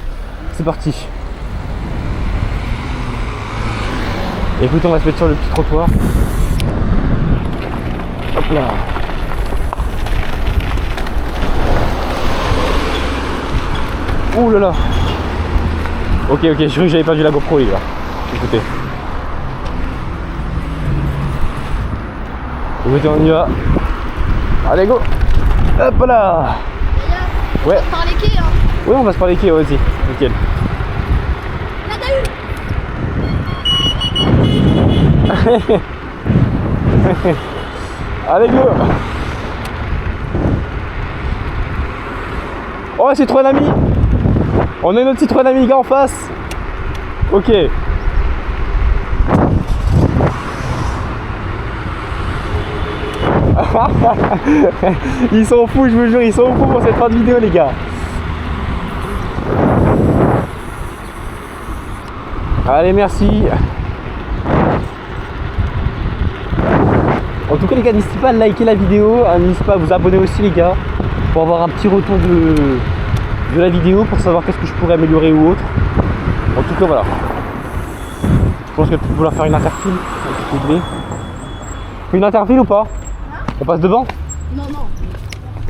C'est parti. Écoutez, on va se mettre sur le petit trottoir. Hop là. Ouh là là. Ok, je croyais que j'avais perdu la GoPro les gars. Écoutez, on y va. Allez go. Hop là. Ouais. Par les quais, hein. Ouais, on va se parler quai, vas-y. Nickel. Là, t'as eu. Allez, go. Oh, Citroën Ami. On a une autre Citroën Amiga en face. Ok. Ils sont fous, je vous jure, ils sont fous pour cette fin de vidéo, les gars. Allez, merci. En tout cas, les gars, n'hésitez pas à liker la vidéo, n'hésitez pas à vous abonner aussi, les gars, pour avoir un petit retour de la vidéo, pour savoir qu'est-ce que je pourrais améliorer ou autre. En tout cas, voilà. Je pense que tu peux vouloir faire une interfile. Une interfile ou pas? On passe devant? Non, non.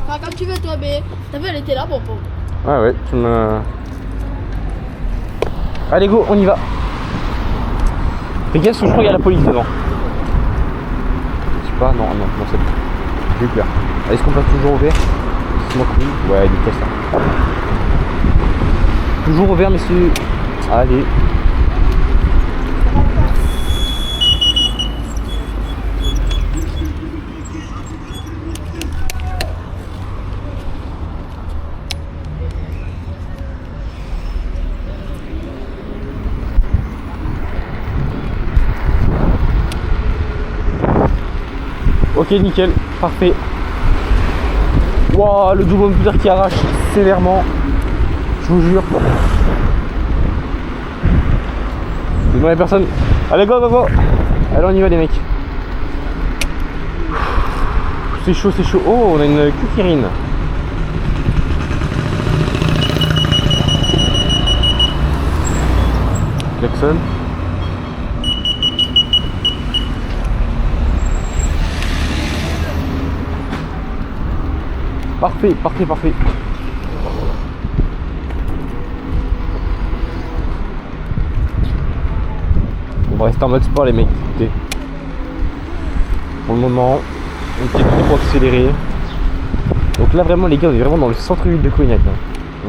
Enfin, comme tu veux, toi, mais t'as vu, elle était là, bon. Ouais, ouais, tu me... Allez, go, on y va. Fais gaffe, je crois qu'il y a la police devant. Je sais pas, non, c'est bon. J'ai eu peur. Est-ce qu'on passe toujours au vert? C'est moi cool. Ouais, nickel ça. Toujours au vert, messieurs. Allez. Ok, nickel, parfait. Wow, le double moteur qui arrache sévèrement. Je vous jure. C'est bon, les personnes. Allez, go, go, go. Allez, on y va, les mecs. C'est chaud, c'est chaud. Oh, on a une cuquirine. Klaxon. Parfait, parfait, parfait. On va rester en mode sport, les mecs. Écoutez. Pour le moment, un petit peu pour accélérer. Donc là, vraiment, les gars, on est vraiment dans le centre-ville de Cognac. Hein.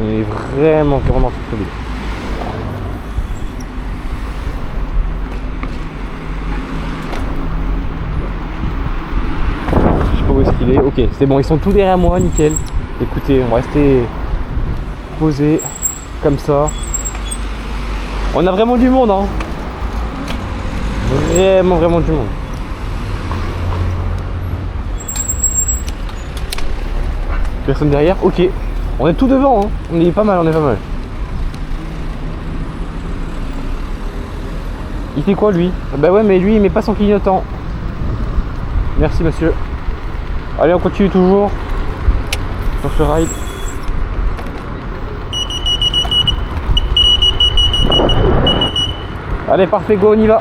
On est vraiment dans le centre-ville. Où est-ce qu'il est? Ok, c'est bon, ils sont tous derrière moi, nickel. Écoutez, on va rester posé comme ça. On a vraiment du monde, hein. Vraiment du monde. Personne derrière? Ok. On est tout devant, hein. On est pas mal, on est pas mal. Il fait quoi, lui? Bah ouais, mais lui, il met pas son clignotant. Merci, monsieur. Allez, on continue toujours sur ce ride. Allez, parfait, go, on y va.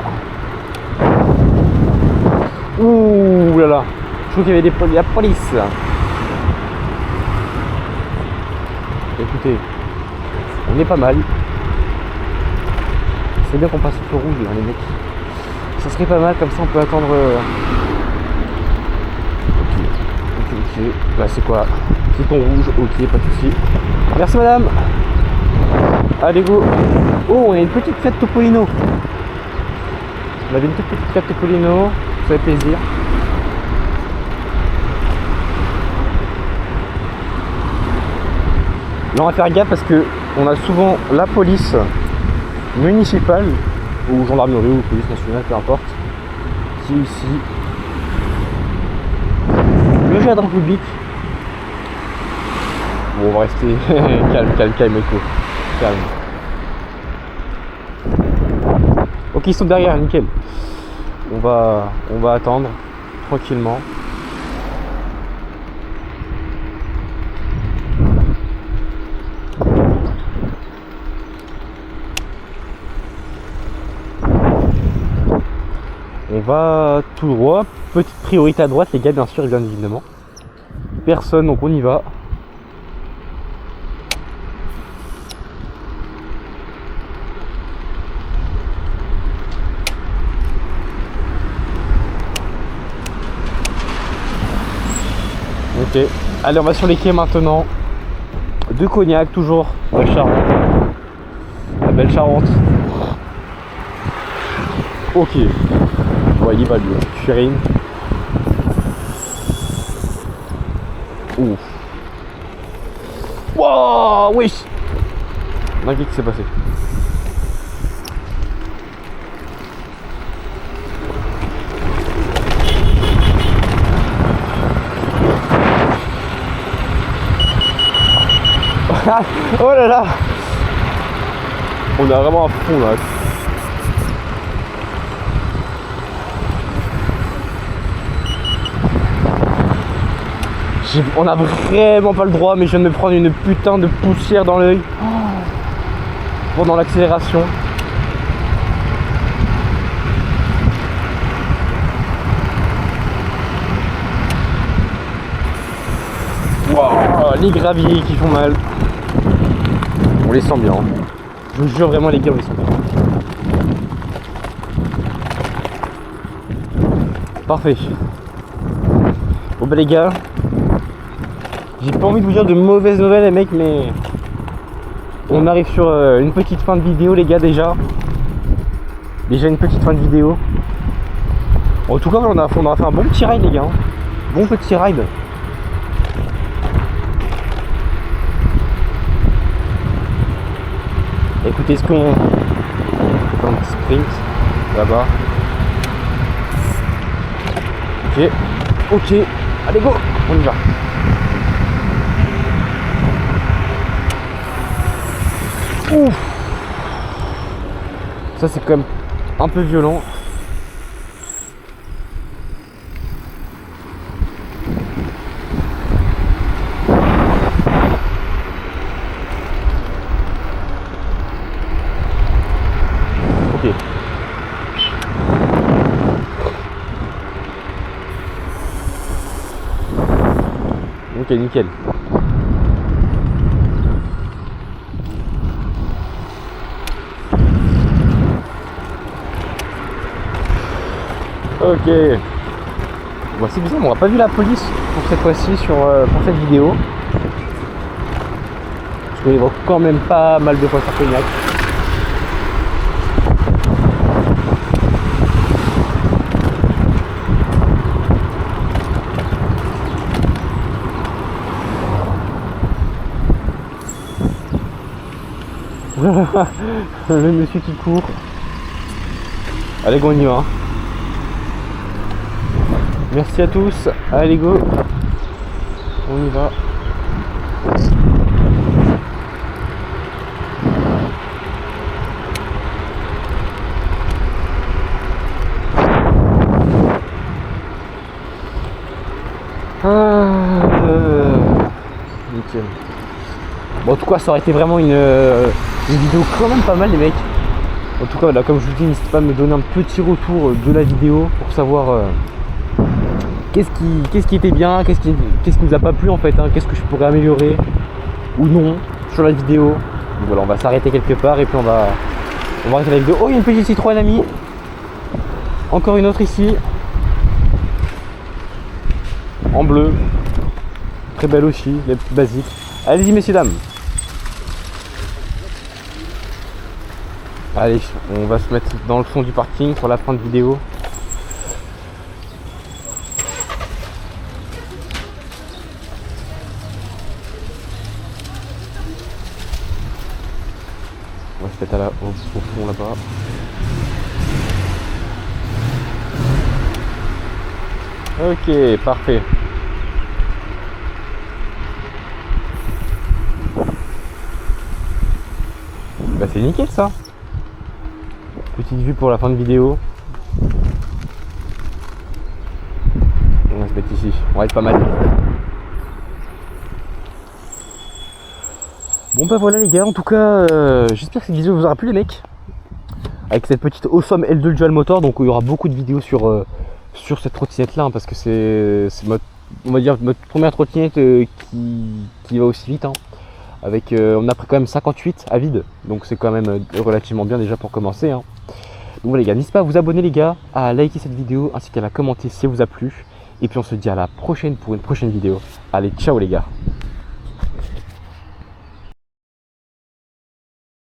Ouh là là, je trouve qu'il y avait la police. Écoutez, on est pas mal. C'est bien qu'on passe au feu rouge, là, les mecs. Ça serait pas mal, comme ça on peut attendre. Ok. Là c'est quoi? C'est ton rouge, ok, pas de soucis. Merci madame. Allez go. Oh, on a une petite Fiat Topolino. On avait une toute petite Fiat Topolino, ça fait plaisir. Là on va faire gaffe parce que on a souvent la police municipale ou gendarmerie ou police nationale, peu importe, qui est ici. Le jardin public. Bon, on va rester calme, écho. Calme. Ok, ils sont derrière, nickel. On va attendre tranquillement. On va tout droit. Petite priorité à droite, les gars, bien sûr, bien évidemment. Personne, donc on y va. Ok, allez, on va sur les quais maintenant. de cognac toujours, la Charente, la belle Charente. Ok, bon, il y va lui, Chérine. Ouf. Wow, oui. Qu'est-ce qui s'est passé? Oh là là. On est vraiment à fond là. On a vraiment pas le droit, mais je viens de me prendre une putain de poussière dans l'œil pendant l'accélération. Wow, les graviers qui font mal. On les sent bien. Je vous jure vraiment les gars, on les sent bien. Parfait. Bon bah les gars, j'ai pas envie de vous dire de mauvaises nouvelles les mecs, mais on arrive sur une petite fin de vidéo les gars déjà. Déjà une petite fin de vidéo. En tout cas on a fait un bon petit ride les gars. Bon petit ride. Écoutez ce qu'on... un petit sprint là-bas. Ok. Ok. Allez go. On y va. Ouf. Ça c'est quand même un peu violent. Ok. Ok, nickel. Ok. Bon, c'est bizarre, on n'a pas vu la police pour cette fois-ci pour cette vidéo. Parce qu'on y va quand même pas mal de fois sur Cognac. Le monsieur qui court. Allez go, on y va. Merci à tous. Allez go. On y va. Nickel. Bon, en tout cas ça aurait été vraiment une vidéo quand même pas mal les mecs. En tout cas là, comme je vous dis, n'hésitez pas à me donner un petit retour de la vidéo pour savoir qu'est-ce qui était bien, qu'est-ce qui nous a pas plu en fait, hein, qu'est-ce que je pourrais améliorer ou non sur la vidéo. Donc voilà, on va s'arrêter quelque part et puis on va arrêter la vidéo. Oh, il y a une petite Citroën amie. Encore une autre ici. En bleu. Très belle aussi, les petites basiques. Allez-y messieurs dames. Allez, on va se mettre dans le fond du parking pour la fin de vidéo. On va se mettre au fond là-bas. Ok, parfait. Bah c'est nickel ça. Petite vue pour la fin de vidéo. On va se mettre ici, on va être pas mal. Bon bah voilà les gars, en tout cas j'espère que cette vidéo vous aura plu les mecs. Avec cette petite Awesome L2 Dual Motor, donc il y aura beaucoup de vidéos sur cette trottinette là, hein, parce que c'est on va dire notre première trottinette qui va aussi vite. Hein. Avec, on a pris quand même 58 à vide, donc c'est quand même relativement bien déjà pour commencer. Hein. Donc voilà les gars, n'hésitez pas à vous abonner les gars, à liker cette vidéo ainsi qu'à la commenter si elle vous a plu. Et puis on se dit à la prochaine pour une prochaine vidéo. Allez, ciao les gars.